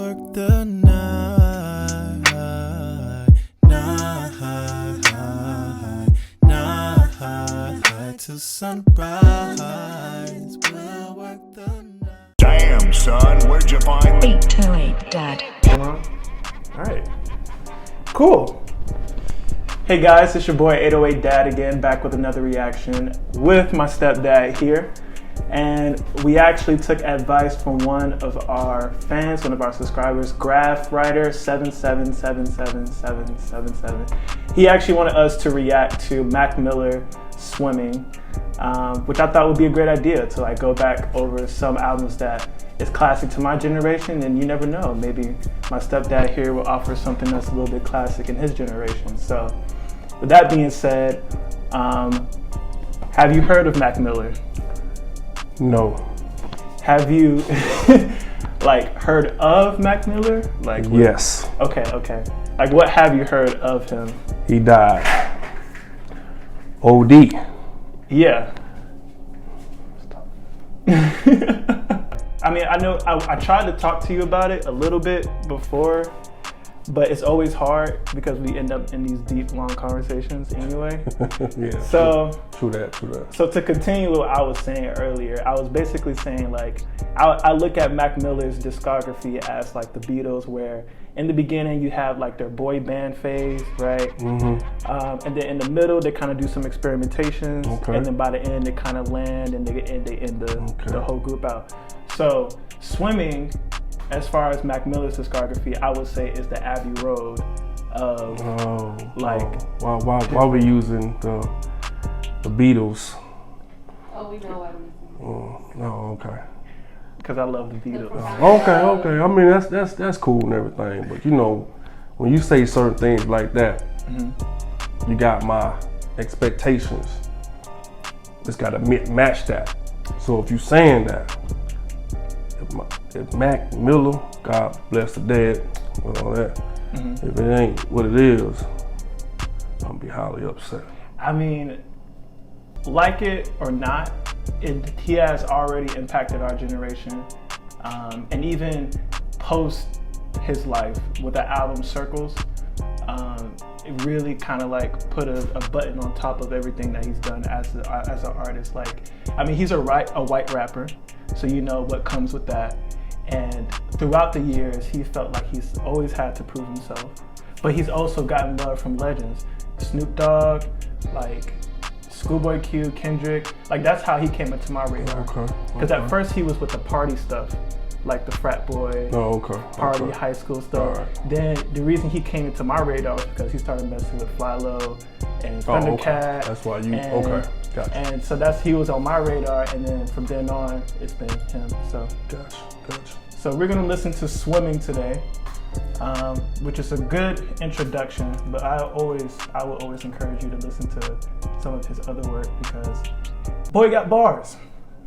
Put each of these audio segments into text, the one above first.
work the night till sunrise. We'll work the night. Damn, son, where'd you find 808 Dad? All right. Cool. Hey guys, it's your boy 808 Dad again, back with another reaction with my stepdad here. And we actually took advice from one of our fans, one of our subscribers, Graph Writer 7777777. He actually wanted us to react to Mac Miller Swimming, which I thought would be a great idea to like go back over some albums that is classic to my generation, and you never know, maybe my stepdad here will offer something that's a little bit classic in his generation. So with that being said, have you heard of Mac Miller? No. Have you like heard of Mac Miller? Like yes. Okay. Like what have you heard of him? He died. OD. Yeah. I mean, I know I tried to talk to you about it a little bit before, but it's always hard because we end up in these deep, long conversations anyway. Yeah. So true that. So to continue what I was saying earlier, I was basically saying like I look at Mac Miller's discography as like the Beatles, where in the beginning you have like their boy band phase, right? Mm-hmm. And then in the middle they kind of do some experimentations, okay. And then by the end they kind of land and they end the whole group out. So Swimming, as far as Mac Miller's discography, I would say is the Abbey Road of Why we using the Beatles? Oh, we know why we. No, okay. Because I love the Beatles. Okay. I mean that's cool and everything, but you know, when you say certain things like that, mm-hmm. you got my expectations. It's got to match that. So if you saying that, if Mac Miller, God bless the dead, and all that, mm-hmm. if it ain't what it is, I'll be highly upset. I mean, like it or not, he has already impacted our generation, and even post his life with the album Circles, it really kind of like put a button on top of everything that he's done as an artist. Like, I mean, he's a white rapper, so you know what comes with that. And throughout the years, he felt like he's always had to prove himself, but he's also gotten love from legends, Snoop Dogg, like Schoolboy Q, Kendrick. Like that's how he came into my radar. Because at first he was with the party stuff, like the frat boy, party, high school stuff. Right. Then the reason he came into my radar was because he started messing with Fly-Lo and Thundercat. That's why you, gotcha. And so he was on my radar, and then from then on, it's been him, so. Gotcha. So we're gonna listen to Swimming today, which is a good introduction, but I will always encourage you to listen to some of his other work because boy got bars,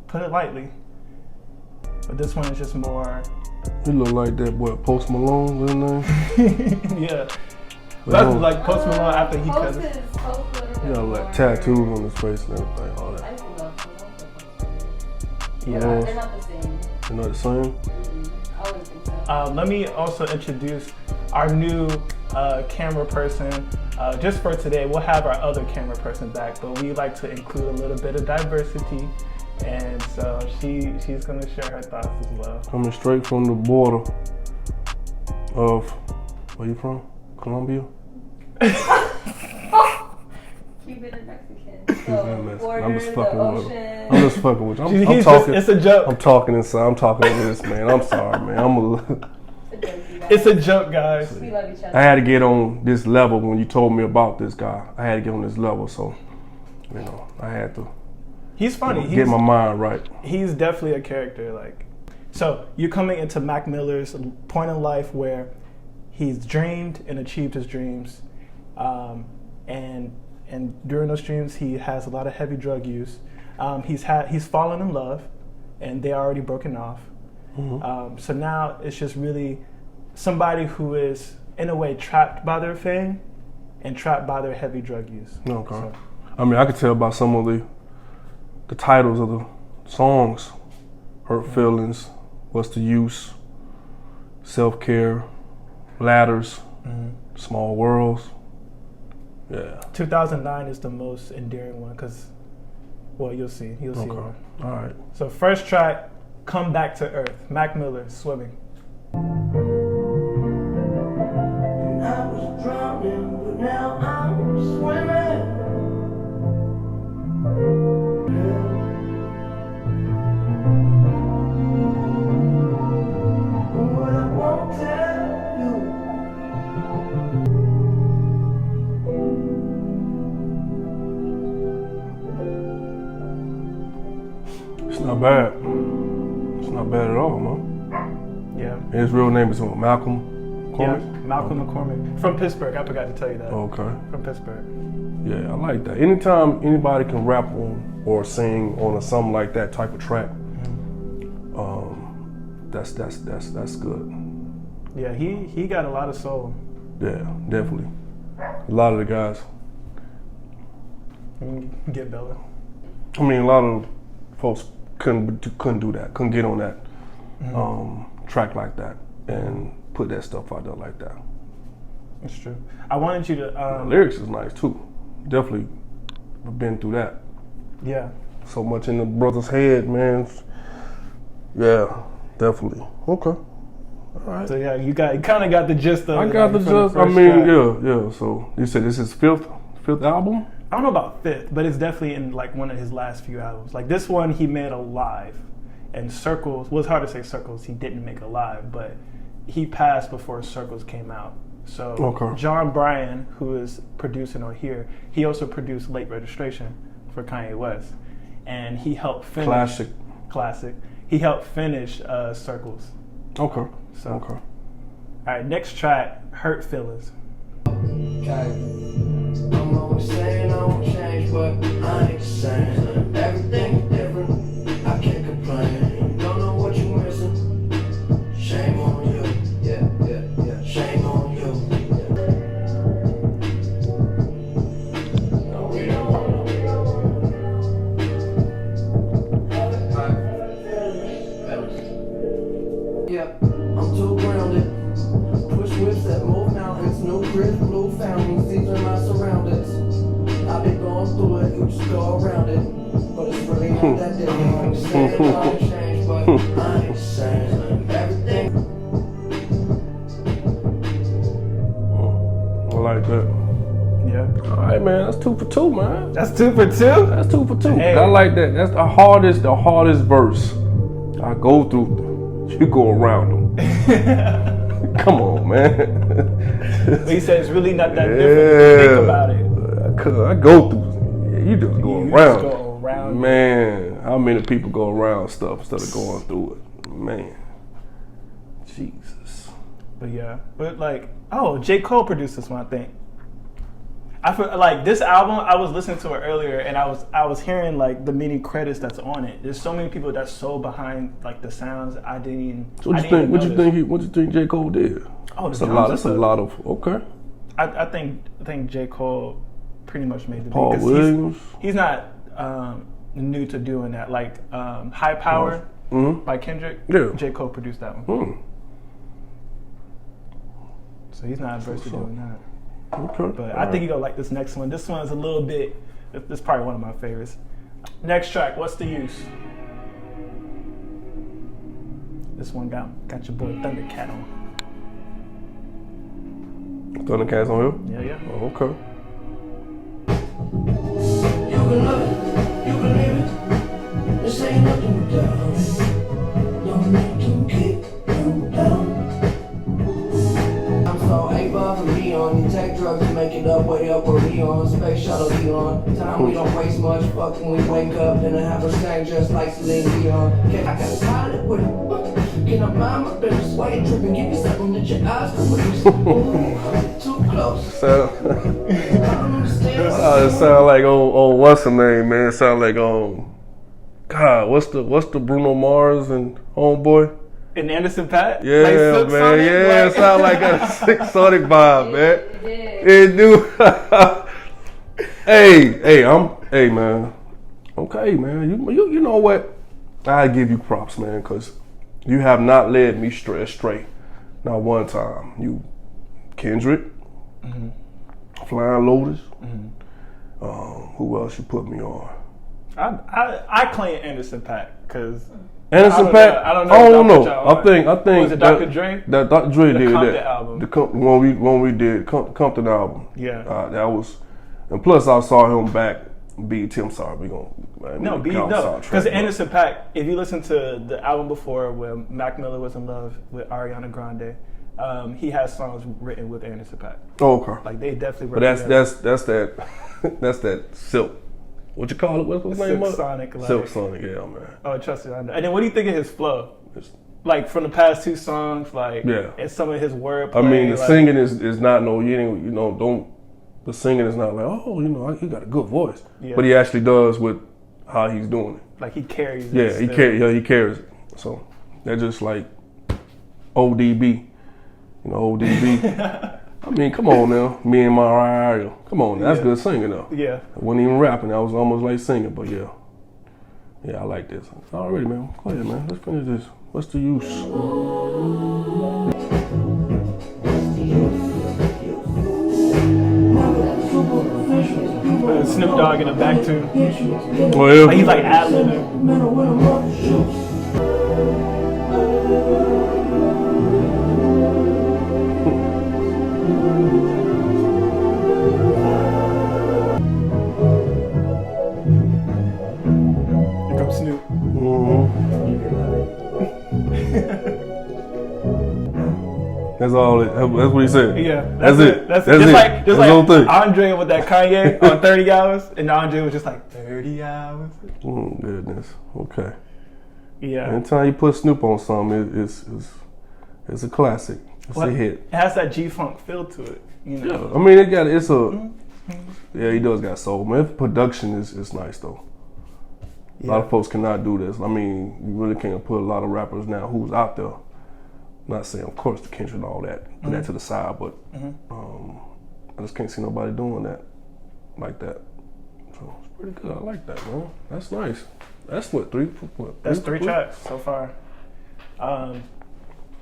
put it lightly. But this one is just more. You look like that boy Post Malone, wasn't it? Yeah. That's like Post Malone after he cut it. He got like tattoos on his face and everything, all that. Yeah. They're not the same. They're not the same? I wouldn't think so. Let me also introduce our new camera person. Just for today, we'll have our other camera person back, but we like to include a little bit of diversity. And so she's gonna share her thoughts as well. Coming straight from the border of, where you from? Colombia? Cuban and Mexican. So, border, I'm just fucking the with ocean. him. I'm just fucking with you. I'm talking. It's a joke. I'm talking inside. I'm talking to this man. I'm sorry, man. It's a joke, guys. We love each other. I had to get on this level when you told me about this guy. I had to get on this level, so you know I had to. He's funny. Get my mind right. He's definitely a character. Like, so you're coming into Mac Miller's point in life where he's dreamed and achieved his dreams, and during those dreams he has a lot of heavy drug use. He's fallen in love, and they already broken off. Mm-hmm. So now it's just really somebody who is in a way trapped by their fame and trapped by their heavy drug use. Okay. So, I mean, I could tell by some of the titles of the songs, Hurt Feelings, What's the Use, self-care, ladders, small worlds. Yeah. 2009 is the most endearing one because, well, you'll see. You'll see one. All right. So first track, Come Back to Earth. Mac Miller, Swimming. I was drowning, but now I'm swimming. What I won't tell It's not bad. It's not bad at all, man. Yeah. His real name is Malcolm Yeah, McCormick? Malcolm McCormick. From Pittsburgh, I forgot to tell you that. Okay. From Pittsburgh. Yeah, I like that. Anytime anybody can rap on or sing on a something like that type of track, that's good. Yeah, he got a lot of soul. Yeah, definitely. A lot of the guys. Get Bella. I mean, a lot of folks couldn't do that. Couldn't get on that track like that and put that stuff out there like that. That's true. I wanted you to. The lyrics is nice too. Definitely been through that. Yeah. So much in the brother's head, man. Yeah, definitely. Okay. All right. So yeah, you kind of got the gist of it. I got the from gist. I first mean, track. yeah. So you said this is fifth album? I don't know about fifth, but it's definitely in like one of his last few albums. Like this one, he made alive, and Circles. Well, it's hard to say Circles. He didn't make alive, but he passed before Circles came out. So Okay. John Bryan, who is producing on here, he also produced Late Registration for Kanye West, and he helped finish classic. He helped finish Circles. Okay. So Okay. all right, next track, Hurt Feelings. I'm always saying I won't change, but I ain't the same. Everything's different, I can't complain. Don't know what you're missing. Shame on you. Yeah. Shame on you. Yeah, I'm too grounded. Push whips that move mountains. New crib, blue fountains. These are my surroundings. I've been going through it, you just go around it. But it's really not that different. I'm saying a lot has changed, but I ain't the same. Everything. I like that. Yeah, All right, man. That's 2 for 2, man. that's 2 for 2. That's 2 for 2. Hey. I like that. That's the hardest verse I go through. You go around them. Come on, man. But he said it's really not that different if you think about it. I go through. Yeah, you just go You around. just go around. Man, how many people go around stuff instead of going through it? Man, Jesus. But yeah, but like, J. Cole produced this one, I think. I feel like this album, I was listening to it earlier, and I was hearing like the many credits that's on it. There's so many people that's so behind like the sounds. I didn't even. So what you think J. Cole did? Oh, That's a lot. That's a lot of okay. I think J. Cole pretty much made the beat. Paul 'cause Williams. He's not new to doing that. Like High Power by Kendrick. Yeah. J. Cole produced that one. Hmm. So he's not adverse to doing that. Okay. But I think you're gonna like this next one. This one is a little bit, this is probably one of my favorites. Next track, What's the Use? This one got your boy Thundercat on. Thundercats on here? Yeah. Oh, okay. You can love it, you can leave it. This ain't nothing down. Don't need to keep you down. I'm so A-Buff and Beyond. You take drugs and make it up, way up where we on. Space shuttle Elon. Time we don't waste much. Fuck when we wake up and have a sang just like Celine Dion. I got a pilot with it. Can I mind my business? Why you tripping? Give me something that your eyes can witness. Too close. So, I don't understand. it sound like what's the name, man? It sound like God, what's the Bruno Mars and Homeboy? And Anderson .Paak? Yeah, Like Silk man. Sonic? Yeah, it sound like a Sick Sonic vibe, man. It did. It do. hey, man. Okay, man. You know what? I give you props, man, because you have not led me astray Not one time. You, Kendrick, Flying Lotus. Who else you put me on? I claim Anderson .Paak because Anderson .Paak. I don't know. I think was it Dr. Dre? That Dr. Dre did Compton that. album. The when we did Compton album. Yeah. That was, and plus I saw him back. BET. I'm sorry, we gonna no, because Anderson .Paak. If you listen to the album before, where Mac Miller was in love with Ariana Grande, he has songs written with Anderson .Paak. Oh, okay. Like they definitely. But that's that that's that silk. What you call it? What's his name? Silk Sonic. Like, Silk Sonic, yeah, man. Oh, trust me, I know. And then what do you think of his flow? Like from the past two songs, like and some of his wordplay. I mean, the singing is not the singing is not like, oh, he got a good voice. Yeah. But he actually does with how he's doing it. Like he carries it. Yeah, he carries it. So they're just like ODB. ODB. I mean, come on now. Me and Mariah. Come on, that's good singing though. Yeah. I wasn't even rapping. I was almost like singing, but yeah. Yeah, I like this. Alrighty, man. Go ahead, man. Let's finish this. What's the use? Snoop Dogg in the back too. Oh, yeah. Like he's like ad-libbing. Here comes Snoop. That's all. That's what he said. Yeah, that's it. That's it. Just like Andre with that Kanye on 30 hours, and Andre was just like 30 hours. Goodness. Okay. Yeah. Anytime you put Snoop on something, it's a classic. It's a hit. It has that G-Funk feel to it. Yeah. I mean, yeah, he does got soul, man. Production is nice though. Yeah. A lot of folks cannot do this. I mean, you really can't put a lot of rappers now who's out there. Not saying, of course, the Kendrick and all that, put that to the side, but I just can't see nobody doing that like that. So it's pretty good. I like that, man. That's nice. That's three tracks so far.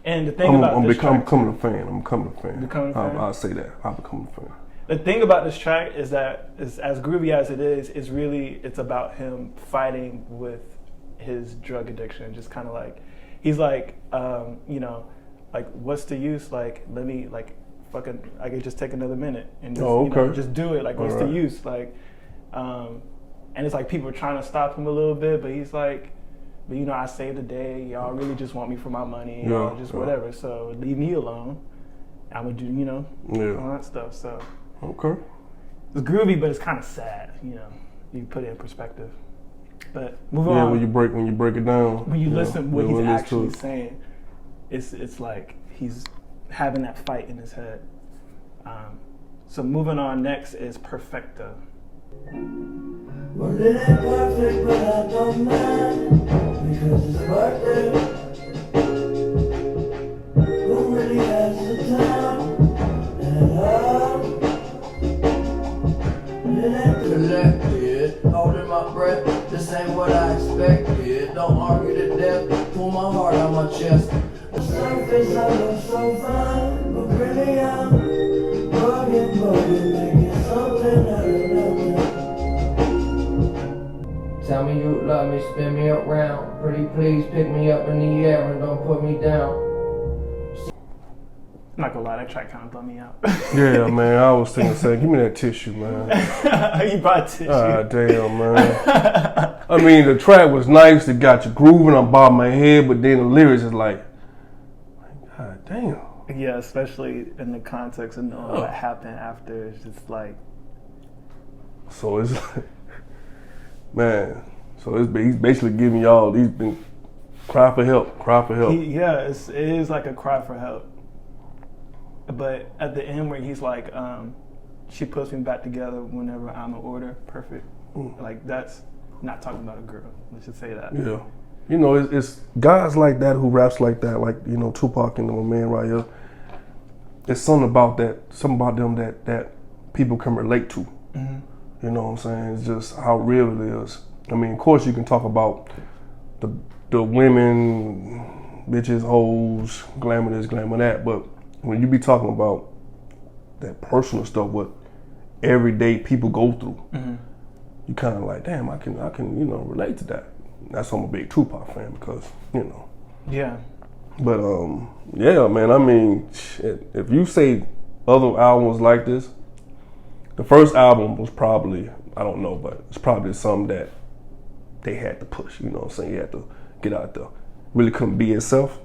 And the thing about this track, I'm becoming a fan. Becoming a fan? I'll say that. I'll become a fan. The thing about this track is that, as groovy as it is, it's about him fighting with his drug addiction. Just kind of like, he's like, like, what's the use? Like, let me, like, fucking, I could just take another minute and just, just do it. Like, what's the use? Like, and it's like people are trying to stop him a little bit, but he's like, but I saved the day. Y'all really just want me for my money, or just whatever. So leave me alone. I'm gonna do, all that stuff. So okay, it's groovy, but it's kind of sad. You put it in perspective. But moving on. When you break it down, when you listen, what he's actually saying, it's like he's having that fight in his head. So moving on, next is Perfecto. Well, it ain't perfect, but I don't mind, because it's birthday. Who really has the time at all? It ain't collected, holding my breath. This ain't what I expected. Don't argue to death, pull my heart out my chest. The surface I look so fine, but really I'm bugging, making something out of nothing. Tell me you love me, spin me around. Pretty please pick me up in the air and don't put me down. I'm not gonna lie, that track kind of bummed me out. Yeah, man, I was thinking, give me that tissue, man. You brought tissue. Ah, damn, man. I mean, the track was nice. It got you grooving. I'm bobbing my head, but then the lyrics is like, God damn. Yeah, especially in the context of knowing what happened after. It's just like. So it's like, man. So he's basically giving y'all. He's been cry for help. It is like a cry for help. But at the end where he's like, she puts me back together whenever I'm in order, perfect. Like that's not talking about a girl. Let's just say that. Yeah. It's guys like that who raps like that, like, Tupac and my man right here. There's something about them that people can relate to. Mm-hmm. You know what I'm saying? It's just how real it is. I mean, of course you can talk about the women, bitches, hoes, glamour this, glamour that. But when you be talking about that personal stuff, what everyday people go through, you kind of like, damn, I can, relate to that. That's why I'm a big Tupac fan because, Yeah. But yeah, man. I mean, shit, if you say other albums like this, the first album was probably, I don't know, but it's probably something that they had to push. You know what I'm saying? You had to get out there. Really couldn't be itself.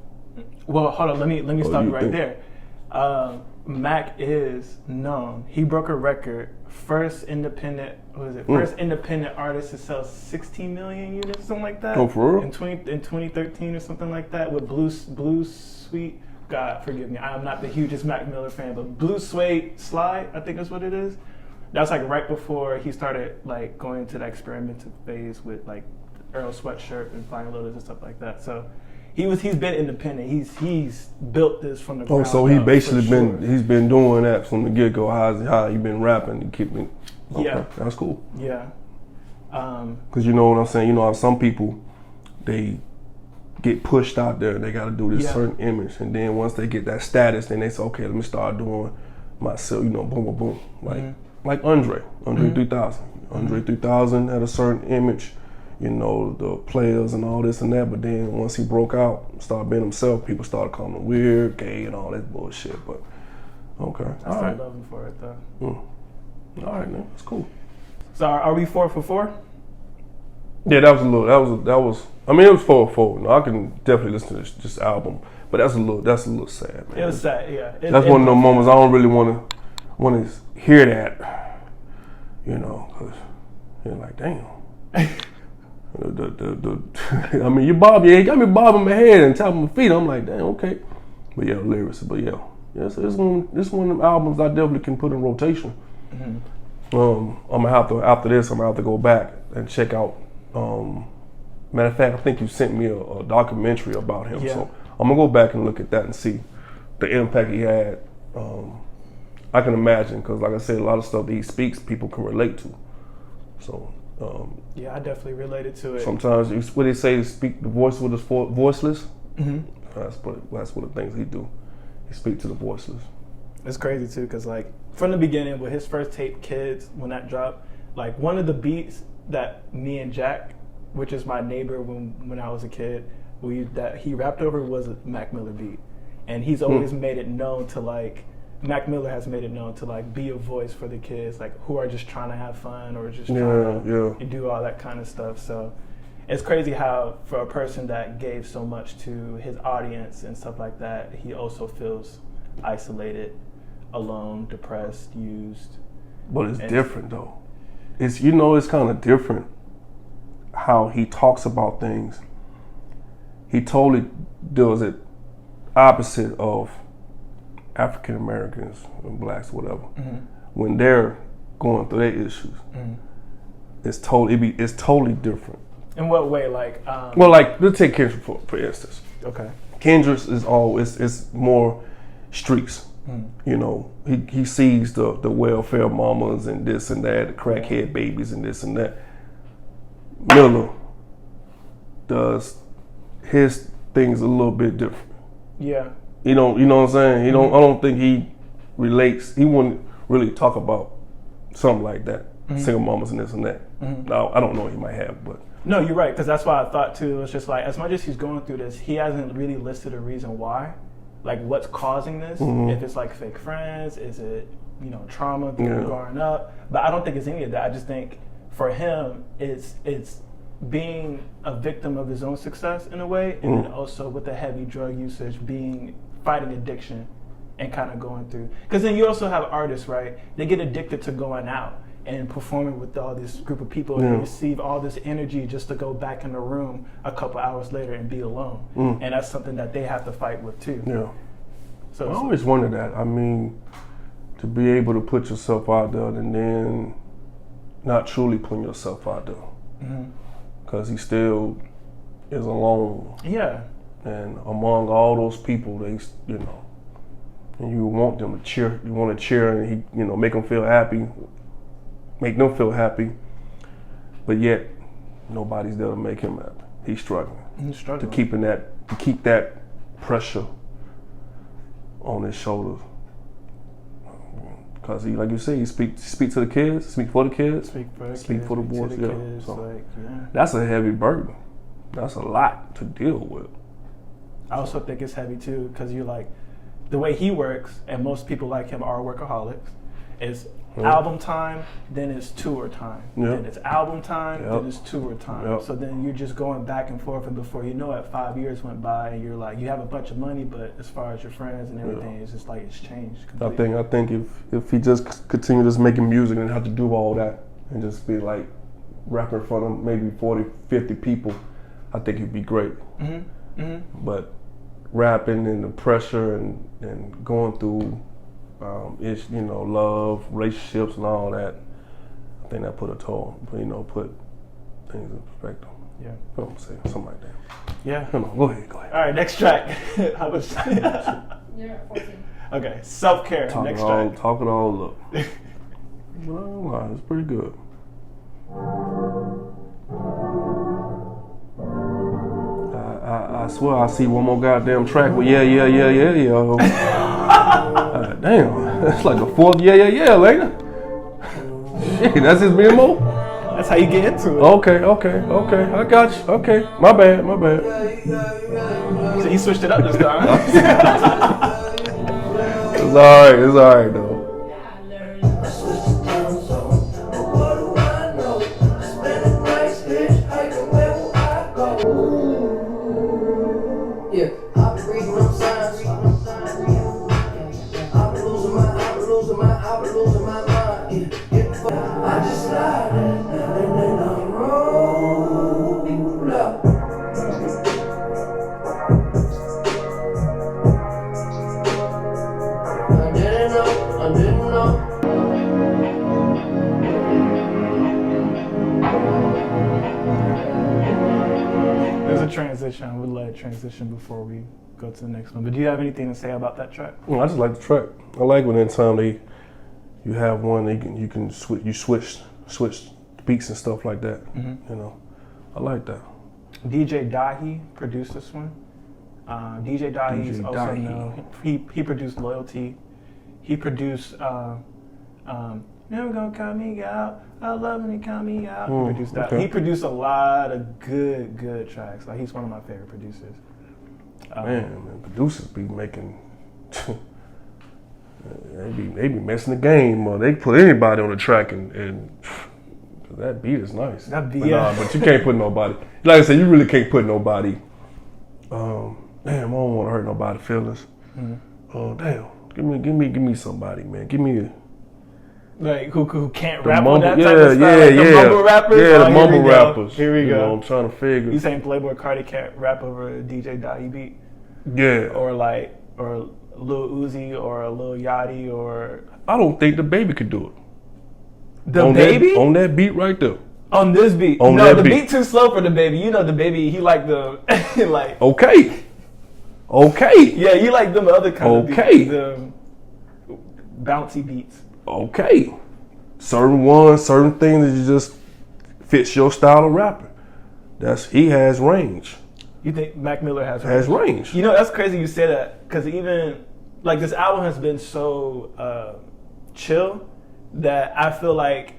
Well, hold on. Let me stop you right think? there. Mac is known. He broke a record. First independent artist to sell 16 million units, something like that. Oh, for real? In 2013 or something like that with Blue Sweet. God forgive me, I am not the hugest Mac Miller fan, but Blue Suede Slide, I think is what it is. That's like right before he started like going into the experimental phase with like Earl Sweatshirt and Flying Lotus and stuff like that. So he's been independent. He's built this from the ground Oh, so he up, basically for been sure. he's been doing that from the get go. How he been rapping and keeping. Okay, Yeah. that's cool. Yeah. Cause you know what I'm saying. You know how some people they get pushed out there. They got to do this Yeah. certain image, and then once they get that status, then they say, okay, let me start doing myself. Boom, boom, boom. Like Andre 3000. Andre 3000 had a certain image. The players and all this and that, but then once he broke out, started being himself, people started calling him weird, gay, and all that bullshit. But okay, I started loving for it though. All right, man, that's cool. So are we 4 for 4? Yeah, that was. I mean, it was 4-4. No, I can definitely listen to this album, but that's a little sad, man. It was sad, yeah. That's one of those moments I don't really want to hear that, because you're like, damn. I mean, you got me bobbing my head and tapping my feet. I'm like, damn, okay. But yeah, lyrics. But yeah, it's one of them albums I definitely can put in rotation. I'm gonna have to after this. I'm gonna have to go back and check out. Matter of fact, I think you sent me a documentary about him. Yeah. So I'm gonna go back and look at that and see the impact he had. I can imagine because, like I said, a lot of stuff that he speaks, people can relate to. So. Yeah, I definitely related to it. Sometimes, what they say, speak the voice with the voiceless. That's one of the things he do. He speak to the voiceless. It's crazy too, cause like from the beginning with his first tape, Kids, when that dropped, like one of the beats that me and Jack, which is my neighbor when I was a kid, that he rapped over was a Mac Miller beat, and he's always made it known to like. Mac Miller has made it known to like be a voice for the kids, like who are just trying to have fun or just trying to do all that kind of stuff. So it's crazy how for a person that gave so much to his audience and stuff like that, he also feels isolated, alone, depressed, used. But it's different though. It's it's kind of different how he talks about things. He totally does it opposite of African Americans and blacks, whatever, when they're going through their issues, it's totally different. In what way? Like, well, like let's take Kendrick for instance. Okay. Kendrick is more streets. He sees the welfare mamas and this and that, the crackhead babies and this and that. Miller does his things a little bit different. Yeah. You know what I'm saying? I don't think he relates. He wouldn't really talk about something like that, single mamas and this and that. Now I don't know what he might have, but no, you're right, because that's why I thought too. It's just like as much as he's going through this, he hasn't really listed a reason why, like what's causing this. If it's like fake friends, is it trauma growing up? But I don't think it's any of that. I just think for him, it's being a victim of his own success in a way, and then also with the heavy drug usage, fighting addiction and kind of going through. Because then you also have artists, right? They get addicted to going out and performing with all this group of people and receive all this energy just to go back in the room a couple hours later and be alone. And that's something that they have to fight with too. Yeah. So I always wonder that. I mean, to be able to put yourself out there and then not truly putting yourself out there. Because he still is alone. Yeah. And among all those people, and you want them to cheer. You want to cheer and make them feel happy, But yet, nobody's there to make him happy. He's struggling. He's struggling to keep that pressure on his shoulders. Because he, like you said, he speak to the kids, speak for the kids, Speak for the speak kids, for the speak boys. to the Yeah. kids, So like, yeah. that's a heavy burden. That's a lot to deal with. I also think it's heavy too, because you're like, the way he works, and most people like him are workaholics, is album time, then it's tour time. Yeah. Then it's album time, Yep. then it's tour time. Yep. So then you're just going back and forth, and before you know it, 5 years went by, and you're like, you have a bunch of money, but as far as your friends and everything, it's just like it's changed completely. I think if he just continue just making music and have to do all that and just be like rapping in front of maybe 40, 50 people, I think he'd be great. Mm-hmm. Mm-hmm. But rapping and the pressure and going through love, relationships and all that, I think that put a toll, put things in perspective. Yeah. You know what I'm saying? Something like that. Yeah. Come on, go ahead. All right, next track. How much? You're at 14. Okay, self-care. Next track. Talk it all up. But I don't lie, it's pretty good. I swear I see one more goddamn track with yeah. Damn, that's like the fourth yeah, later. Shit, that's his memo? That's how you get into it. Okay, I got you. Okay, my bad. So he switched it up this time. It's alright though. Yeah, I've been reading them signs. I've been losing my mind. Yeah, I just slide and then I roll up. I didn't know. There's a transition. We'll let it transition before we go to the next one. But do you have anything to say about that track? Well, I just like the track. I like when in time you have one that you can switch beats and stuff like that. Mm-hmm. I like that. DJ Dahi produced this one. DJ Dahi is DJ also Dahi. known. He produced Loyalty. He produced Never Gonna Count Me Out. I love when you count me out. He produced that. Okay. He produced a lot of good tracks. Like, he's one of my favorite producers. Man, producers be making. they be messing the game, or they put anybody on the track and that beat is nice. That beat, but, yeah. but you can't put nobody. Like I said, you really can't put nobody. Damn, I don't want to hurt nobody's feelings. Oh damn, give me somebody, man. Give me like who can't the rap mumble, on that type of style. Like the mumble rappers. Yeah, the Oh, mumble rappers. Here we go. I'm trying to figure. You saying Playboy Cardi can't rap over a DJ Dahi beat? Yeah. Or Lil Uzi or Lil Yachty or I don't think the baby could do it. the on baby on that beat right there. on this beat. On No, that the beat. beat too slow for the baby. You know the baby. He like the like. Okay. Yeah, you like them other kind of Okay. beats, the bouncy beats. Okay. Certain things that you just fits your style of rapping. He has range. You think Mac Miller has Range. You know, that's crazy you say that, because even like this album has been so chill that I feel like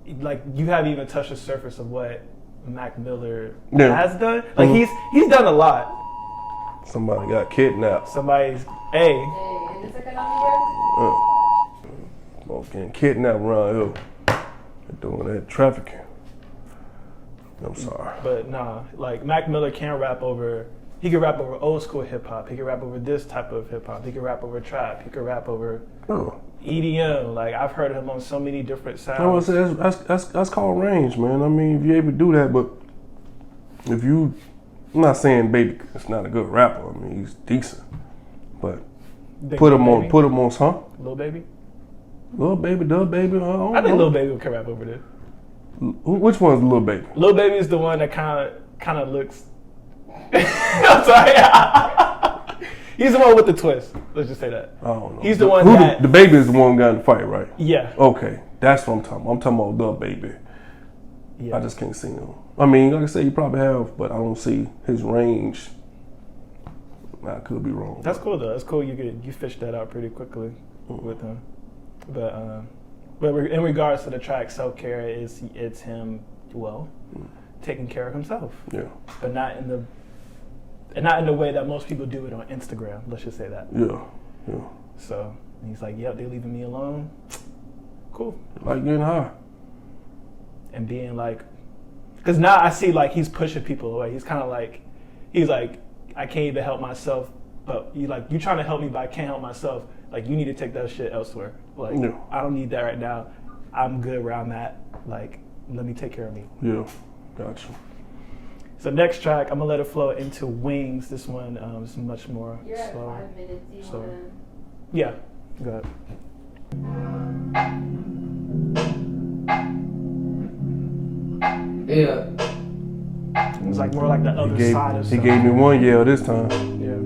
you haven't even touched the surface of what Mac Miller has done. Like he's done a lot. Somebody got kidnapped. Somebody's Hey, and it's like another Folks getting kidnapped around here. They're doing that trafficking. I'm sorry. But nah, like Mac Miller can rap over. He can rap over old school hip hop. He can rap over this type of hip hop. He can rap over trap. He can rap over EDM. Like, I've heard him on so many different sounds. That's called range, man. I mean, if you're able to do that, but if you, I'm not saying Baby is not a good rapper. I mean, he's decent, but put him on, huh? Lil Baby. Lil Baby, Dub Baby. I think Lil Baby can rap over this. Which one's Lil Baby? Lil Baby is the one that kind of looks. I'm sorry. He's the one with the twist. Let's just say that. I don't know. He's the one that the Baby is the one who got in the fight, right? Yeah. Okay, that's what I'm talking about. I'm talking about Dub Baby. Yeah. I just can't see him. I mean, like I said, you probably have, but I don't see his range I could be wrong. That's cool though. That's cool. You fished that out pretty quickly with him. But in regards to the track Self Care, it's him taking care of himself. Yeah. But not in the way that most people do it on Instagram. Let's just say that. Yeah. Yeah. So he's like, yep, they're leaving me alone. Cool. Like getting high. And being like, because now I see like he's pushing people away. He's kind of like, I can't even help myself. But you trying to help me, but I can't help myself. Like, you need to take that shit elsewhere. Like, Yeah. I don't need that right now. I'm good where I'm at. Like, let me take care of me. Yeah. Gotcha. So next track, I'm gonna let it flow into Wings. This one is much more You're at slower. 5 minutes. Do you So- wanna... Yeah, go ahead. Yeah. It's like more like the other side of He stuff. gave me one yell this time. Yeah.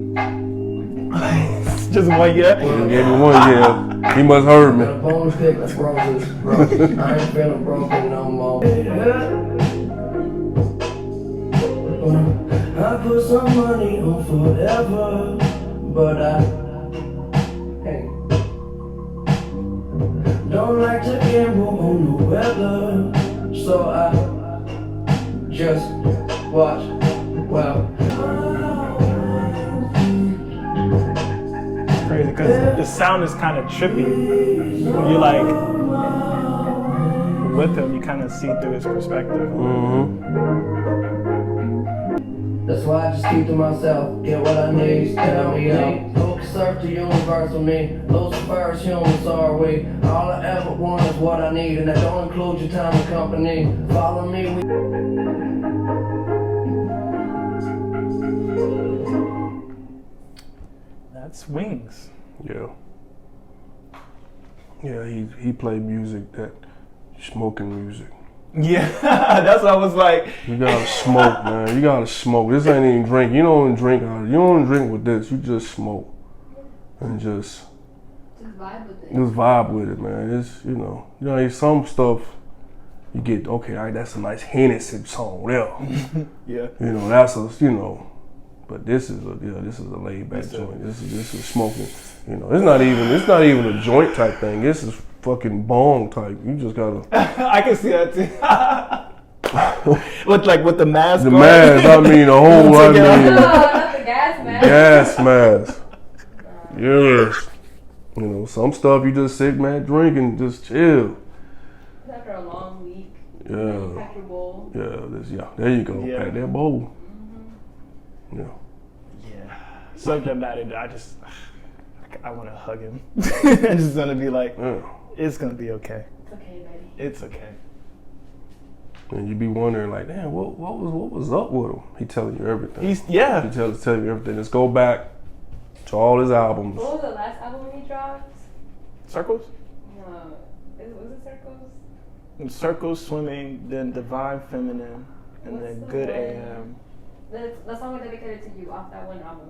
Just one yeah. He gave me one yell. He must heard Got a me. bonus pick, like roses. I ain't feeling broken no more. I put some money on forever, but I don't like to gamble on the weather, so I just watch. Well, Crazy because the sound is kind of trippy. When you like with him, you kind of see through his perspective. that's why I just keep to myself. Get what I need, tell me out. Go surf the universe with me. Lucifer's humans are we. All I ever want is what I need, and that don't include your time and company. Follow me. That's Wings. Yeah. Yeah, he played music that smoking music. Yeah, that's what I was like. You gotta smoke, man. You gotta smoke. This ain't even drink. You don't drink out of it. You don't drink with this. You just smoke. And just vibe with it. just vibe with it, man. It's some stuff you get, okay, all right, that's a nice Hennessy song there. Yeah. That's a but this is a laid back joint. This is smoking. It's not even a joint type thing. This is fucking bong type. You just gotta I can see that too. with the mask. the on. mask, the whole No, not the gas mask. gas mask. Yes. Some stuff you just sit, man, drink and just chill. After a long week. Yeah. Pack your bowl. Yeah, there you go. Yeah. Pack that bowl. Yeah. Yeah. Something about it, I want to hug him. I'm just gonna be like, Yeah. it's gonna be okay. It's okay, buddy. It's okay. And you be wondering like, damn, what was up with him? He telling you everything. He Yeah. telling you everything. Let's go back to all his albums. What was the last album he dropped? Circles? No. Was it Circles? Circles, Swimming, then Divine Feminine, and What's then the Good one? AM. The song dedicated to you off that one album.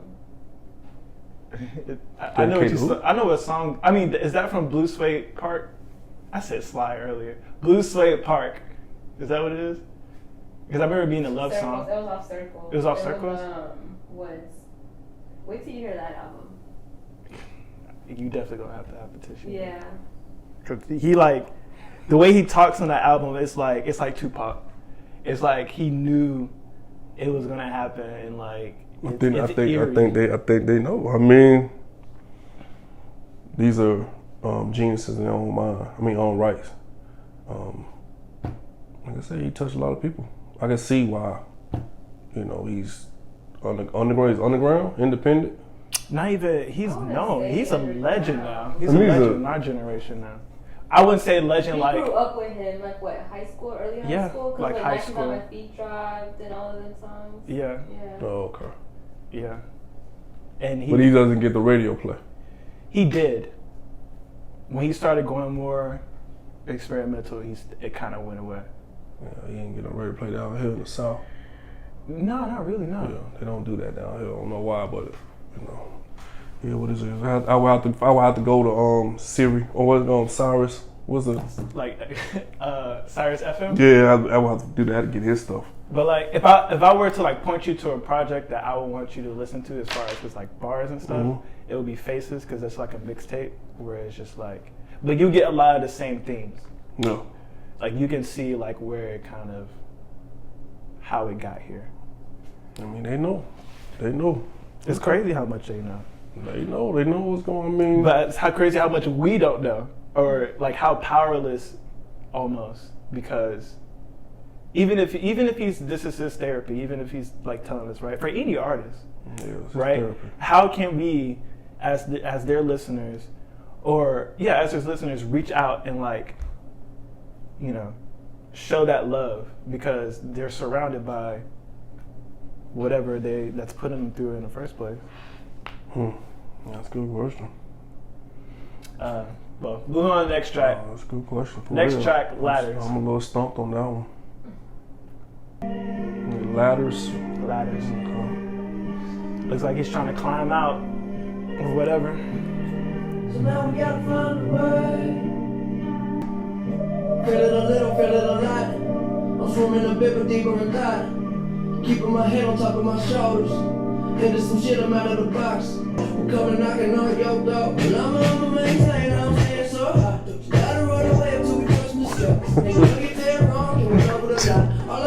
I know what you. I know what song. I mean, is that from Blue Suede Park? I said Sly earlier. Blue Suede Park. Is that what it is? Because I remember it being a love Circles. song. It was off Circles. It was off Circles? Wait till you hear that album. You definitely gonna have to have the tissue. Yeah. Cause he the way he talks on that album, it's like Tupac. It's like he knew it was gonna happen, and like I it's think eerie. they know. I mean, these are geniuses in their own mind. I mean, own rights. Like I said, he touched a lot of people. I can see why. He's underground. He's underground, independent. Not even he's I wanna known. say He's a underground. legend now. He's I a mean, legend in our generation now. I wouldn't say legend We like grew up with him, like what, high school, early high Yeah, school? 'Cause like when high Nike's school. on my feet dropped and all of them songs. yeah, Yeah. Oh, okay. yeah. And But he doesn't get the radio play. he did. When he started going more experimental, it kind of went away. Yeah, he ain't get no radio play down here in the South. No, not really. No. Yeah, they don't do that down here. I don't know why, but yeah, what is it? I would have to go to Siri or Cyrus What's it? like Sirius FM. Yeah, I will have to do that to get his stuff. But like, if I were to like point you to a project that I would want you to listen to, as far as just like bars and stuff, it would be Faces, because it's like a mixtape where it's just like, but you get a lot of the same themes. No. Like you can see like where it kind of, how it got here. I mean, they know. They know. It's crazy how much they know. They know. They know what's going on. I mean, But it's how crazy how much we don't know, or like how powerless, almost, because even if this is his therapy, even if he's like telling us, right, for any artist, it's right, therapy. how can we as their listeners, or as his listeners, reach out and like, you know, show that love, because they're surrounded by whatever that's putting them through in the first place. That's a good question. Well, moving on to the next track. That's a good question. For Next real. track, Ladders. I'm a little stumped on that one. Ladders. Ladders. Okay. Looks like he's trying to climb out or whatever. So now we gotta find a way. Feel it a little, feel it a lot. I'm swimming a bit but deeper and thought. Keeping my head on top of my shoulders. Into some shit, I'm out of the box. I'm coming knocking on your door. And I'ma maintain, I'm staying so hot. Gotta run away until we touch the sky. Ain't gonna get there wrong, can we cover the dot? All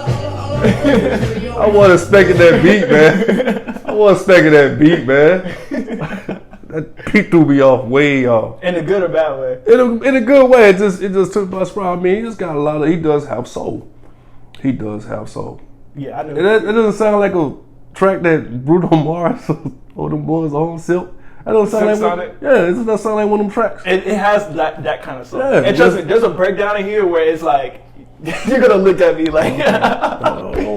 I wasn't expecting that beat, man. I wasn't expecting that beat, man. That beat threw me off, way off. In a good or bad way? In a good way. It just took my spot. I mean, he just got a lot of. He does have soul. He does have soul. Yeah, I know. It doesn't sound like a track that Bruno Mars or them boys on Silk. That doesn't sound Silk like Sonic? it doesn't sound like one of them tracks. It has that kind of song. Yeah, it doesn't. There's a breakdown in here where it's like you're gonna look at me like.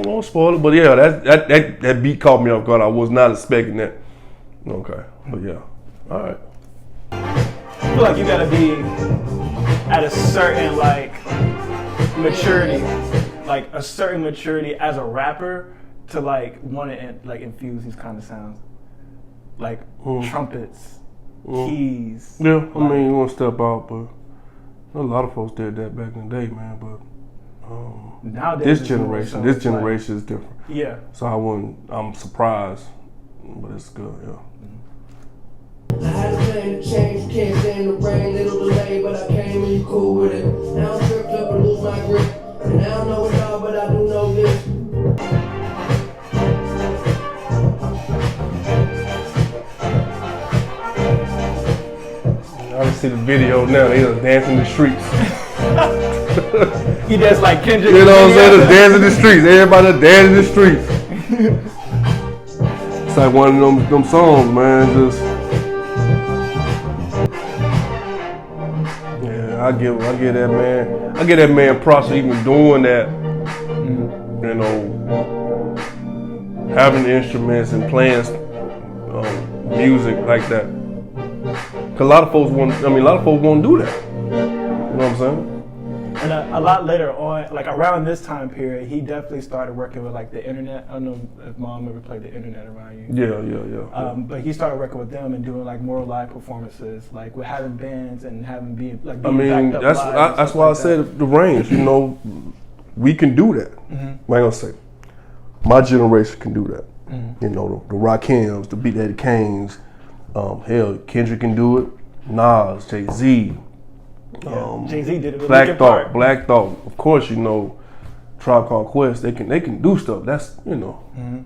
Don't spoil it, but yeah, that beat caught me off guard. I was not expecting that. Okay, but yeah, all right. I feel like you gotta be at a certain like maturity, like a certain maturity as a rapper to like want to like infuse these kind of sounds, like trumpets, keys. Yeah, I mean, you want to step out, but a lot of folks did that back in the day, man. But nowadays, this generation is different. Yeah. So I'm surprised, but it's good, yeah. I had a plan to change, can't stand the rain, little delay, but I came and you cool with it. Now I'm tripped up and lose my grip, and I don't know it all, but I do know this. I see the video now, they just dance in the streets. He dance like Kendrick. You know what I'm saying? Just dance in the streets. Everybody just dance in the streets. It's like one of them songs, man. Just I give that man props for even doing that. You know, having instruments and playing music like that. Cause a lot of folks won't do that. You know what I'm saying? And a lot later on, like around this time period, he definitely started working with like the internet. I don't know if Mom ever played the internet around you. Yeah. But he started working with them and doing like more live performances, like with having bands and having being backed up that's why I said the range. You know, we can do that. Mm-hmm. I'm gonna say, my generation can do that. Mm-hmm. You know, the Rakims, the Beat Daddy Kanes, hell, Kendrick can do it. Nas, Jay-Z. Jay-Z did it with Black Thought. Of course, you know, Tribe Called Quest. They can do stuff. That's, you know. Mm-hmm.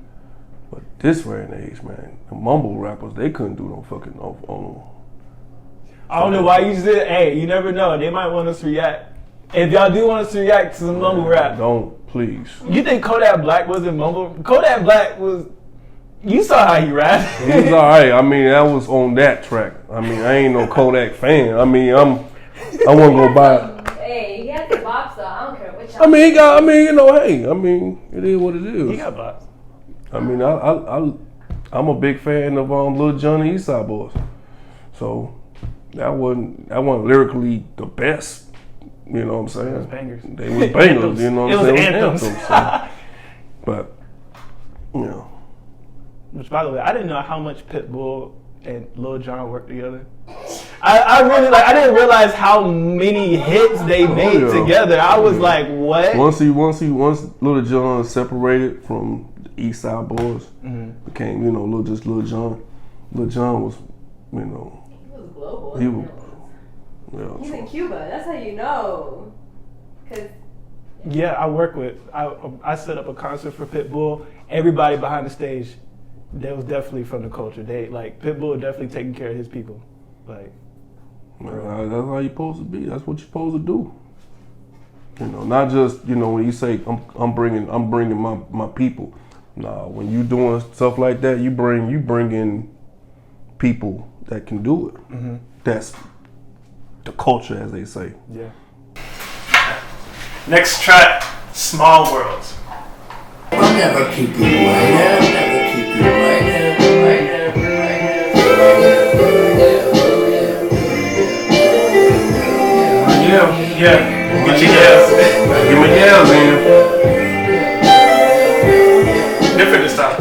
But this day and age, man, the mumble rappers, they couldn't do no fucking on. I don't know why you said. Hey, you never know. They might want us to react. If y'all do want us to react to some mumble rap, don't, please. You think Kodak Black wasn't mumble? Kodak Black was. You saw how he rapped. He was alright. I mean, that was on that track. I mean, I ain't no Kodak fan. I mean, I wasn't gonna buy it. Hey, he had the box though. I don't care which. You know, hey, I mean, it is what it is. He got box. I mean, I'm a big fan of Lil Jon and Eastside Boys. So that wasn't lyrically the best. You know what I'm saying? It was bangers. They was bangers. You know what I'm saying? It was anthems. So. But you know. Which, by the way, I didn't know how much Pitbull and Lil Jon worked together. I really like. I didn't realize how many hits they made together. I was like, what? Once Lil Jon separated from the East Side Boys, became Lil Jon. Lil Jon was, He was global. he was. He's in Cuba. That's how you know. Cause Yeah, I set up a concert for Pitbull. Everybody behind the stage, they was definitely from the culture. They like Pitbull definitely taking care of his people. Like, that's how you supposed to be. That's what you're supposed to do. Not just when you say I'm bringing my people. Nah, when you doing stuff like that, you bring in people that can do it. That's the culture, as they say. yeah. Next track, Small Worlds. I'll never keep you waiting, never keep you waiting. Yeah. Get your yells. Give me yells, man. Different this time.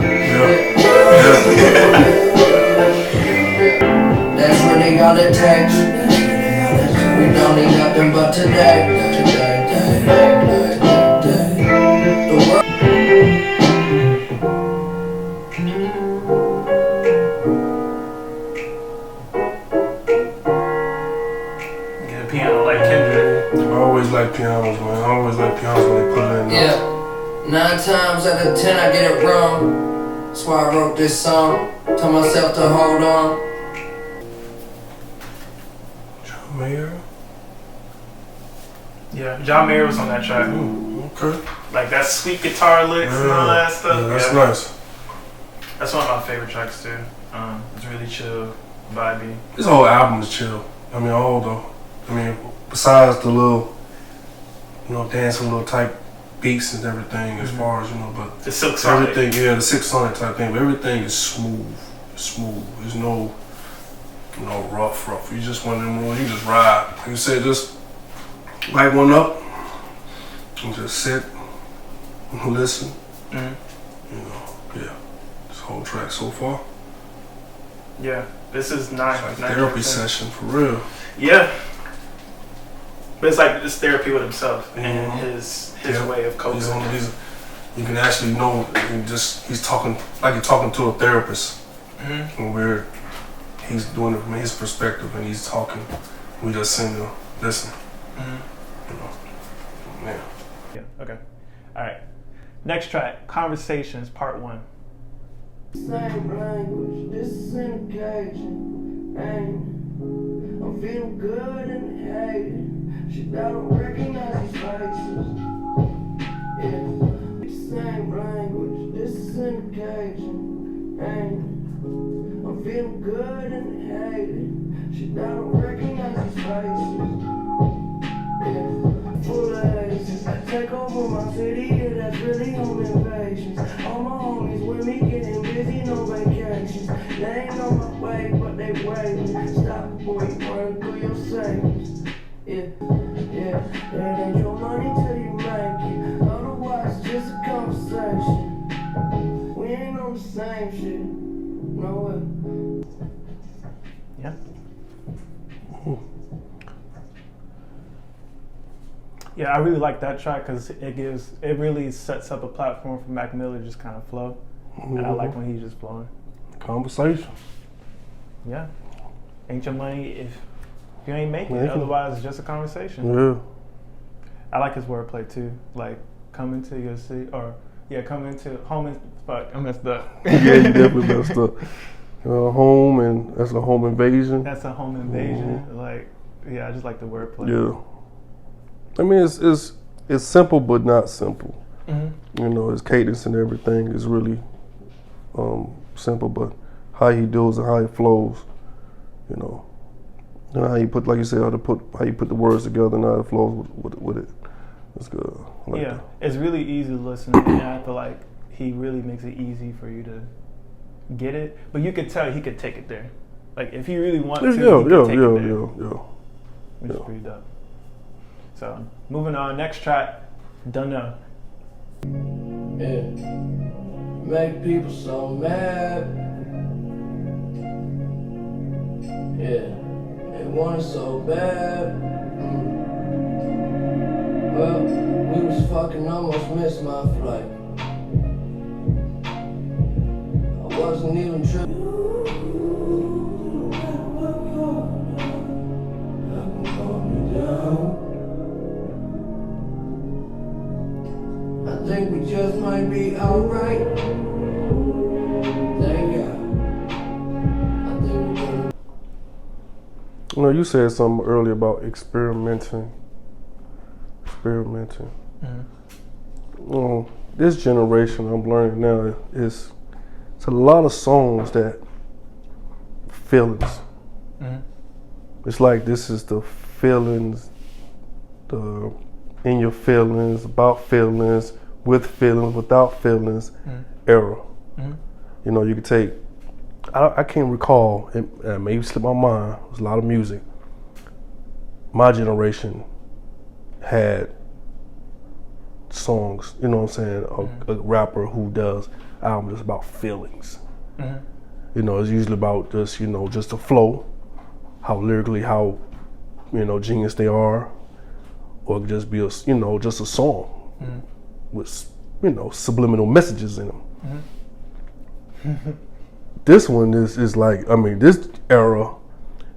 That's really all it takes. We don't need nothing but today. The world. Get a piano like Kendrick. I always like pianos, man. I always like pianos when they put it in there. Yeah, 9 times out of 10 I get it wrong. That's why I wrote this song. Tell myself to hold on. John Mayer. Yeah, John Mayer was on that track. Okay. Like that sweet guitar licks and all that stuff. Yeah, that's nice. That's one of my favorite tracks too. It's really chill, vibey. This whole album is chill. Besides the little, dancing little type beats and everything, as far as but The Silk Sonic. everything, the 6 Sonic type thing. But everything is smooth. There's no, rough. You just one of them ones. You just ride. Like you said, just light one up and just sit and listen. This whole track so far. Yeah, this is It's like therapy session for real. Yeah. But it's like this therapy with himself and his way of coping. You can actually know, he's talking like you're talking to a therapist. And he's doing it from his perspective and he's talking. We just sing to listen. Yeah. Yeah, okay. All right. Next track, Conversations, Part 1. Same language, this is engaging. I'm feeling good and hating. Shit, I don't recognize these faces. Yeah, same language, this is engaging. I'm feeling good and hating. Shit, I don't recognize these faces. Yeah, full of aces. Take over my city, yeah, that's really home invasions. All my homies with me getting busy, no vacations. They ain't on my way, but they waiting. Stop before you run through your savings. Yeah, it ain't your money till you make it. Otherwise, it's just a conversation. We ain't on the same shit. No way. Yeah. Yeah, I really like that track because it really sets up a platform for Mac Miller to just kind of flow. And I like when he's just flowing. Conversation. Yeah. Ain't your money if you ain't making it. Otherwise, it's just a conversation. Yeah. I like his wordplay too. Like, come into your city, come into home and fuck, I messed up. Yeah, you definitely messed up. Home, and that's a home invasion. That's a home invasion. Like, yeah, I just like the wordplay. Yeah. I mean, it's simple, but not simple. His cadence and everything is really simple, but how he does and how he flows, how you put, like you said, how you put the words together and how it flows with it. It's good. I like that. It's really easy to listen, and I feel like he really makes it easy for you to get it. But you could tell he could take it there. Like if he really wanted to, he could take it there. Which is pretty dope. So moving on, next track, Dunno. Yeah, make people so mad. Yeah, they want it so bad. Well, we was fucking almost missed my flight. I wasn't even tripping. I think we just might be alright. Thank God. I think we're gonna. You know, you said something earlier about experimenting. This generation, I'm learning now, it's a lot of songs that feelings. It's like this is the feelings, the in your feelings, about feelings, with feelings, without feelings era. You know, you could take, I can't recall, it maybe slipped my mind, there's a lot of music. My generation had songs, you know what I'm saying, a rapper who does albums just about feelings. You know, it's usually about just, you know, just the flow, how lyrically, how, you know, genius they are, or it could just be a, you know, just a song with, you know, subliminal messages in them. This one is like, I mean, this era,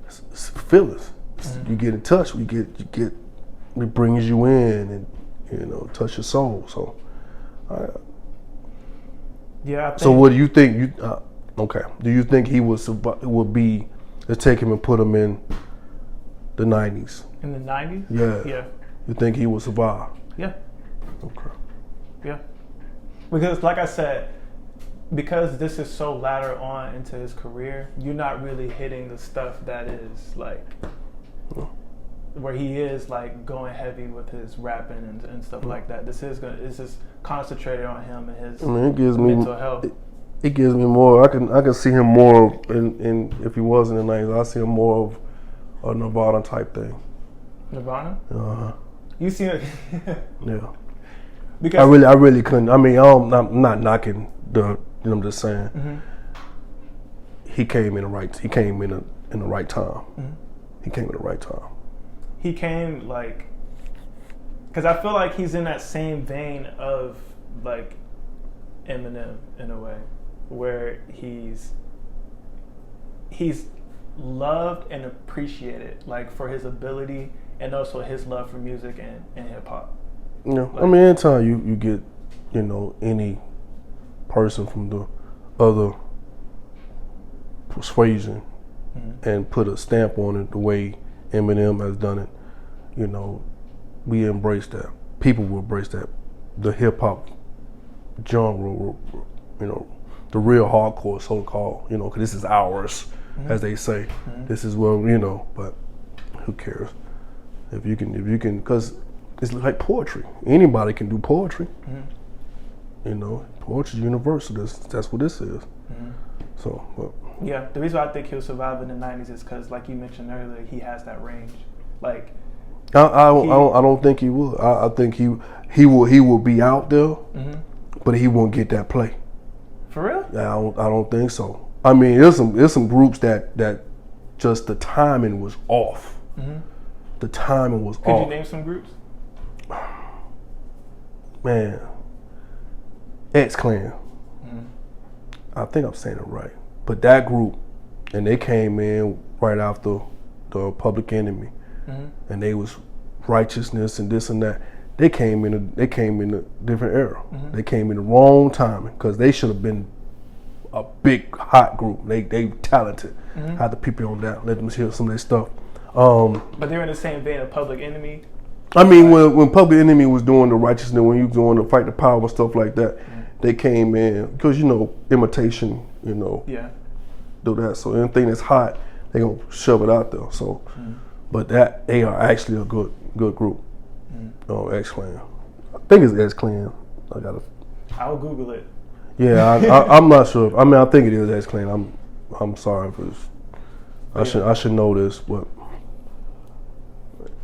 it's feelings. You get in touch, you get, it brings you in and, you know, touch your soul. So, Yeah. I think, so what do you think? Okay. Do you think he would be? Let's take him and put him in the 90s. in the 90s? Yeah. Yeah. You think he would survive? Yeah. Okay. Yeah. Because like I said, because this is so latter on into his career, you're not really hitting the stuff that is like where he is like going heavy with his rapping and stuff like that. This is concentrated on him and his I mean, it gives me mental health. It gives me more. I can see him more in if he was in the 90s. I see him more of a Nirvana type thing. Nirvana? You see it? Yeah. Because I really couldn't. I mean, I'm not knocking the. You know, I'm just saying. He came in the right. He came in the right time. He came in the right time. he came like, because I feel like he's in that same vein of like Eminem in a way, where he's loved and appreciated like for his ability and also his love for music and hip hop. Yeah, like, I mean, anytime you get, you know, any person from the other persuasion and put a stamp on it the way Eminem has done it, you know, we embrace that. People will embrace that. The hip hop genre, you know, the real hardcore so-called, you know, because this is ours, as they say. This is where, you know, but who cares? If you can, because it's like poetry. Anybody can do poetry. You know, poetry is universal. That's what this is. So, well. Yeah, the reason why I think he'll survive in the 90s is because, like you mentioned earlier, he has that range. Like, I don't think he will. I think he will be out there, but he won't get that play. For real? Yeah, I don't think so. I mean, there's some groups that just the timing was off. The timing was off. Could you name some groups? Man, X-Clan. I think I'm saying it right. But that group, and they came in right after the Public Enemy, and they was righteousness and this and that. They came in a different era. They came in the wrong timing because they should have been a big hot group. They talented. Had the people on that, let them hear some of their stuff. But they're in the same vein of Public Enemy. I mean, when Public Enemy was doing the righteousness, when you was doing the fight the power and stuff like that, they came in because, you know, imitation, you know, do that. So anything that's hot, they gonna shove it out there. So, but that they are actually a good group. X-Clan. I think it's X-Clan. I'll Google it. Yeah, I'm not sure. I mean, I think it is X-Clan. I'm sorry for this. I should know this, but.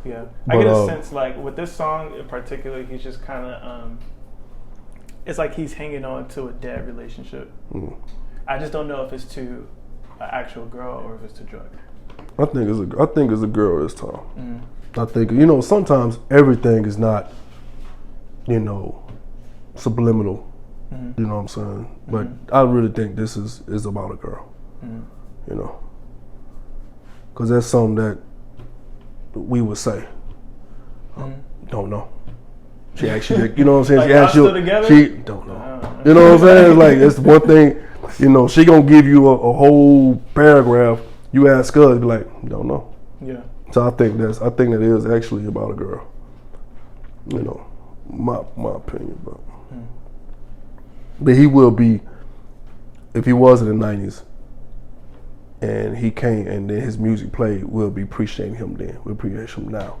Yeah, I get a sense like with this song in particular, he's just kind of, it's like he's hanging on to a dead relationship. I just don't know if it's to an actual girl or if it's to drugs. I think it's a girl this time. I think, you know, sometimes everything is not, you know, subliminal. You know what I'm saying? But I really think this is about a girl. You know, because that's something that we would say. Don't know. She actually, you know what I'm saying? Like She asked y'all you. still together? She don't know. You know what I'm saying? Like it's one thing. You know, she gonna give you a whole paragraph. You ask her, be like, don't know. Yeah. So I think that is actually about a girl. You know, my opinion, but he will be, if he was in the 90s and he came and then his music played, we'll be appreciating him then. We'll appreciate him now.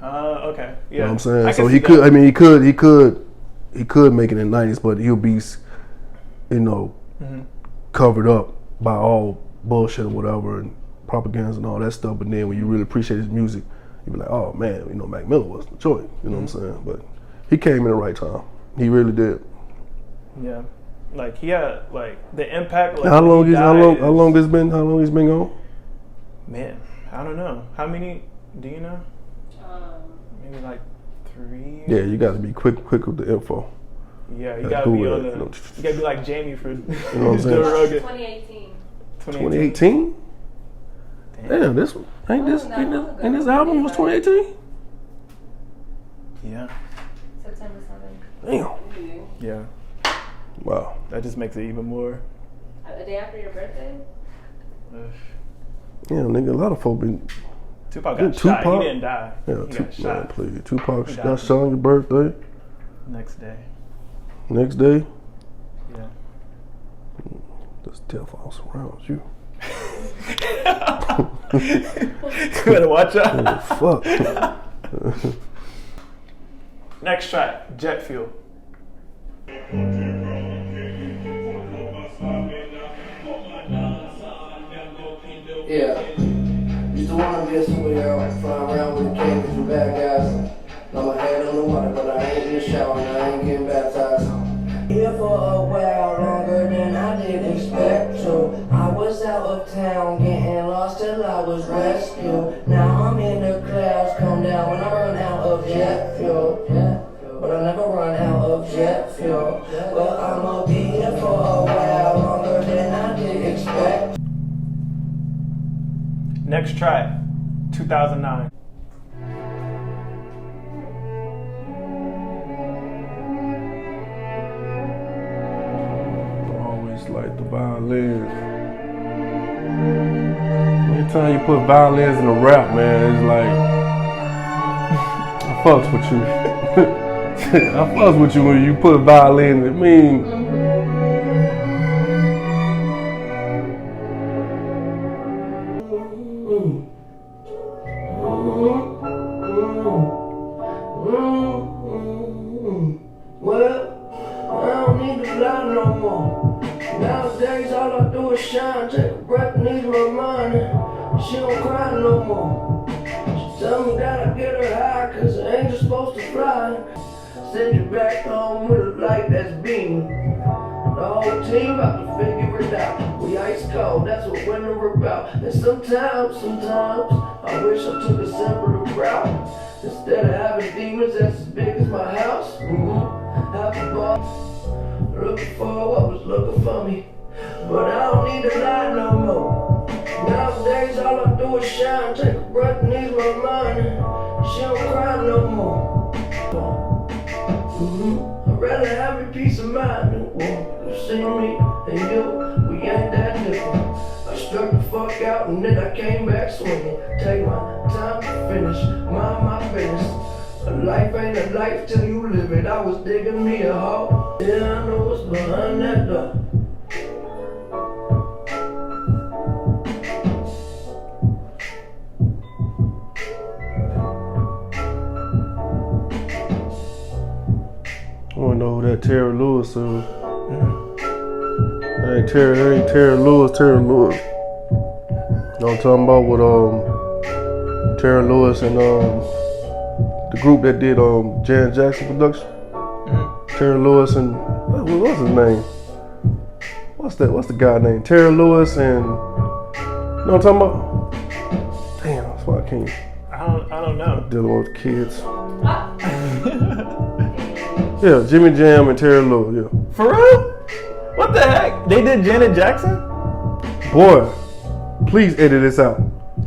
Okay. Yeah. You know what I'm saying? I So can he see could. that. I mean, he could make it in the 90s, but he'll be, you know, covered up by all bullshit or whatever and propaganda and all that stuff. But then when you really appreciate his music, you be like, oh man, you know, Mac Miller was the choice. You know what I'm saying? But he came in the right time. He really did. Yeah. Like he had like the impact. Like, How long when he he's been gone? Man, I don't know. How many? Do you know? Maybe like 3 years. Yeah, you got to be quick with the info. Yeah, you Like, gotta who be would- on the. you know, You gotta be like Jamie for. know what I'm saying? Joe Rogan. 2018. 2018? Damn, this ain't this album was 2018? Yeah. September 7th. Damn. Yeah. Wow. That just makes it even more. A day after your birthday? Yeah, nigga, a lot of folk been. Tupac Yeah, got shot. Tupac? He didn't die. Yeah, He got man, shot please. Tupac He got died. shot on your birthday. next day. Next day, Yeah. this death all surrounds you. You better watch out. Oh, fuck. Next track, Jet Fuel. Yeah. Used to wanna be a superhero, flying around with a cape and bad guys. Now my head on the water, but I ain't in the shower and I ain't getting baptized. Here for a while longer than I did expect to. I was out of town getting lost till I was rescued. Now I'm in the clouds, come down when I run out of jet fuel. But I never run out of jet fuel. Well, I'ma be here for a while longer than I did expect. Next track, 2009. Always like the violins. Anytime you put violins in a rap, man, it's like I fucks with you. I fucks with you when you put violins. I mean, Well, I don't need to lie no more. Nowadays, all I do is shine, take a breath, and ease my mind. She don't cry no more. She tell me that I get her high, cause the angel's supposed to fly. Send you back home with a light that's beaming. The whole team about to figure it out. We ice cold, that's what winter about. And sometimes, I wish I took a simpler route. Instead of having demons that's as big as my house. Have a ball, looking for what was looking for me. But I don't need to lie no more. Nowadays all I do is shine, take a breath and ease my mind. She don't cry no more. I'd rather have a peace of mind. You see me and you, we ain't that different. I struck the fuck out and then I came back swinging. Take my time to finish, mind my business. A life ain't a life till you live it. I was digging me a hole. Yeah, I know what's behind that door. I don't know who that Terry Lewis is. That ain't Terry Lewis. You know what I'm talking about with Terry Lewis and the group that did Janet Jackson production. Terry Lewis and what's his name? What's the guy name? Terry Lewis and you know what I'm talking about? That's why I can't I don't know. dealing with kids. Yeah, Jimmy Jam and Terry Lewis, yeah. For real? What the heck? They did Janet Jackson? Boy, please edit this out.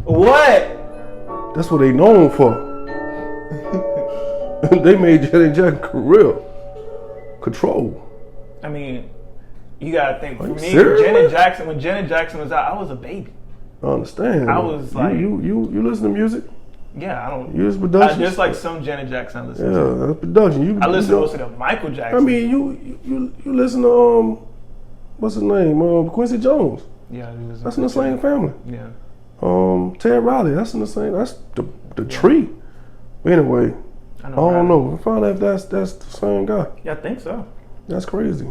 What? That's what they known for. They made Janet Jackson career. Control. I mean, you gotta think. For me, serious? when Janet Jackson was out, I was a baby. I understand. I was like, you listen to music? Yeah, I don't. You listen to production? Just like some Janet Jackson I listen to. Yeah, that's production. I listen mostly to Michael Jackson. I mean, you listen to what's his name? Quincy Jones. Yeah, That's in the same family. Yeah. Ted Riley. That's in the same. That's the tree. Anyway, I don't know. I found out if that's the same guy. Yeah, I think so. That's crazy.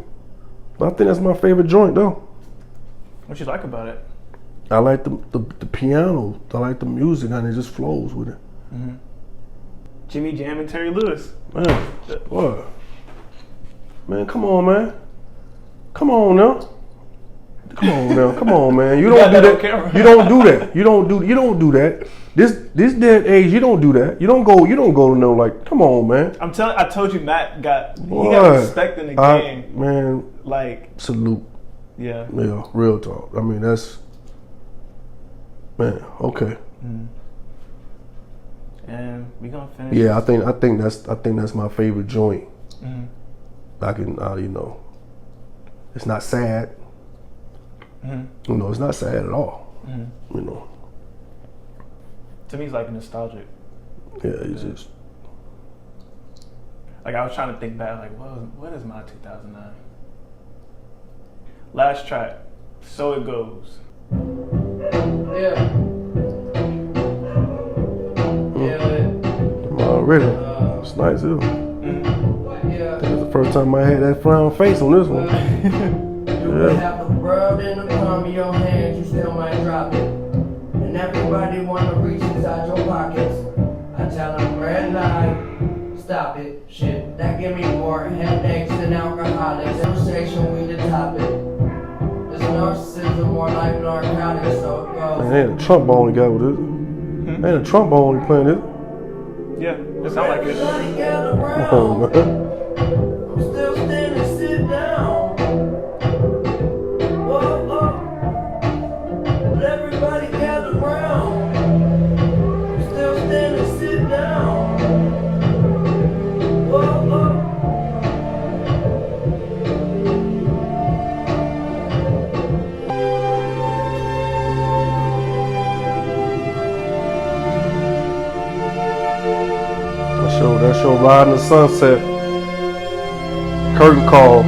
But I think that's my favorite joint though. What you like about it? I like the piano. I like the music, and it just flows with it. Mm-hmm. Jimmy Jam and Terry Lewis. Man, what? Man, come on, man. Come on now. Come on now. Come on, man. You don't do that. You don't do that. You don't do that. This day and age, you don't do that. You don't go to no like. Come on, man. I told you, Matt got respect in the game. Man, like salute. Yeah. Yeah, real talk. I mean, that's. Man, okay. Mm-hmm. And we gonna finish. Yeah, I think that's my favorite joint. Mm-hmm. I can, it's not sad. Mm-hmm. You know, it's not sad at all. Mm-hmm. You know. To me, it's like nostalgic. Yeah, it's just. Like I was trying to think back, like what is my 2009? Last track, So It Goes. Yeah. Already. It's nice, too. Yeah. That's the first time I had that frown face on this one. You could have the world in the palm of your hands, you still might drop it. And everybody wanna reach inside your pockets. I tell them red light, stop it. Shit, that give me more headaches than alcoholics. Conversation, we the topic. It's narcissism, more like narcotics, so it goes. Man, ain't a trombone he got with this. Ain't a trombone he playing this. Yeah, it sound like it. Everybody gather round. Oh, man. I'm still standing, sit down. Whoa, whoa. But everybody gather round. I'm still standing, sit down. Whoa, whoa. That show Ride in the Sunset. Curtain Call.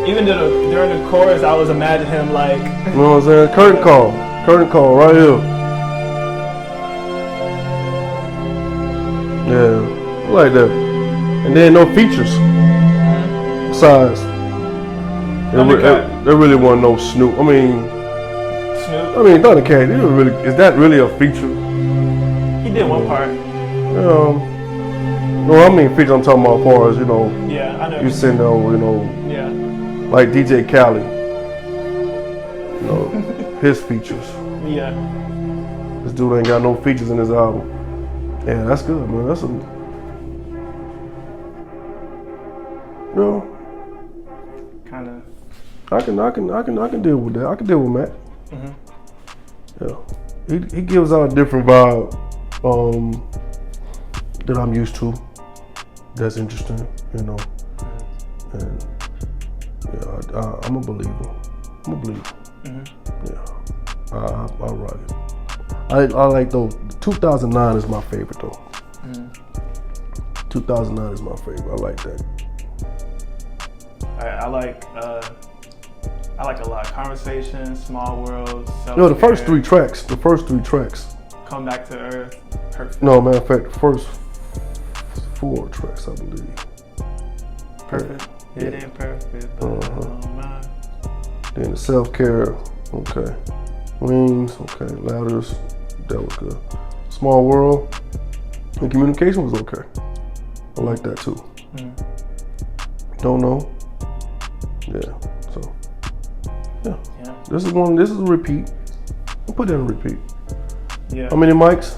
Even during the chorus, I was imagining him like. You know what I'm saying? Curtain Call. Curtain Call right here. Yeah, I like that. And then no features. Besides, there really wasn't no Snoop. I mean, Thundercat. Is that really a feature? He did one part. No, I mean feature. I'm talking about as far as Yeah, I know. You send over, Yeah. like DJ Khaled. His features. Yeah. This dude ain't got no features in his album. Yeah, that's good, man. That's a. Kind of. I can deal with that. I can deal with Matt. Yeah, he gives out a different vibe that I'm used to. That's interesting, And yeah, I'm a believer. Yeah, I rock it. I like though. 2009 is my favorite though. 2009 is my favorite. I like that. I like a lot. Conversation, Small World, The first three tracks. Come Back to Earth, Perfect. No, matter of fact, the first 4 tracks, I believe. Perfect. Yeah. It ain't perfect, but I don't mind. Then the Self-Care, okay. Wings, okay. Ladders, that was good. Small World, and Communication was okay. I like that too. Don't Know. Yeah, so. Yeah. This is a repeat. I'll put that on repeat. Yeah. How many mics?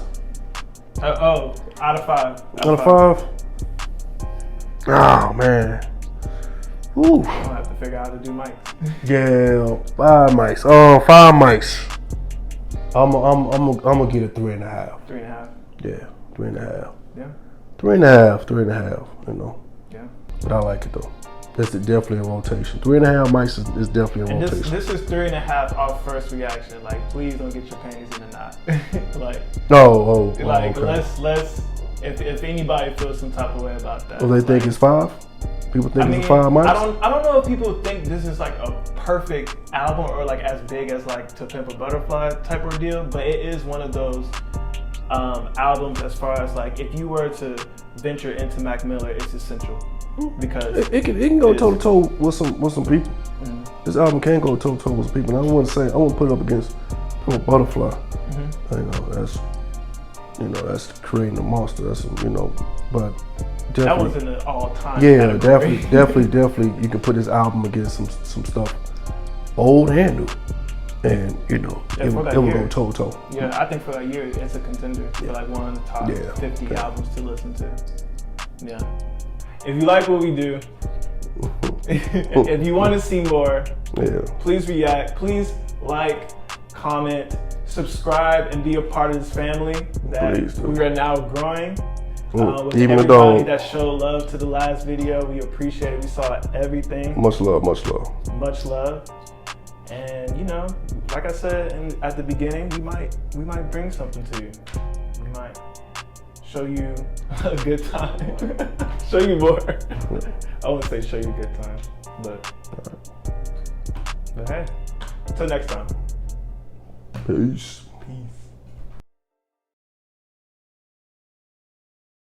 Out of 5. Out of 5? Oh man. Woo. I'm gonna have to figure out how to do mics. Yeah, 5 mics. Oh, 5 mics. I'm gonna get a 3.5. 3.5. Yeah, 3.5. Yeah. 3.5. You know, Yeah. but I like it though. That's definitely a rotation. 3.5 mics is definitely a And rotation. this is 3.5 off first reaction. Like, please don't get your panties in a knot. Like, Okay. let's. If anybody feels some type of way about that, Well, they think it's 5. People think it's 5 mics. I don't know if people think this is like a perfect album or like as big as like To Pimp a Butterfly type ordeal, but it is one of those albums as far as like if you were to venture into Mac Miller, it's essential because it can go toe to toe with some people. Mm-hmm. This album can go toe to toe with some people. And I wouldn't put it up against Pimp a Butterfly. Mm-hmm. That's creating a monster. That's but definitely, that was in an all-time. Yeah, category. definitely. You can put this album against some stuff, old and new, and it will go toe to toe. Yeah, I think for that year, it's a contender for like one of the top 50 albums to listen to. Yeah. If you like what we do, if you want to see more, please react. Please like, comment, subscribe, and be a part of this family that we are now growing. With Even the everybody dog. that showed love to the last video, we appreciate it. We saw everything. Much love, much love. Much love. And like I said at the beginning, we might bring something to you. We might show you a good time. Show you more. I wouldn't say show you a good time, but hey, until next time. Peace.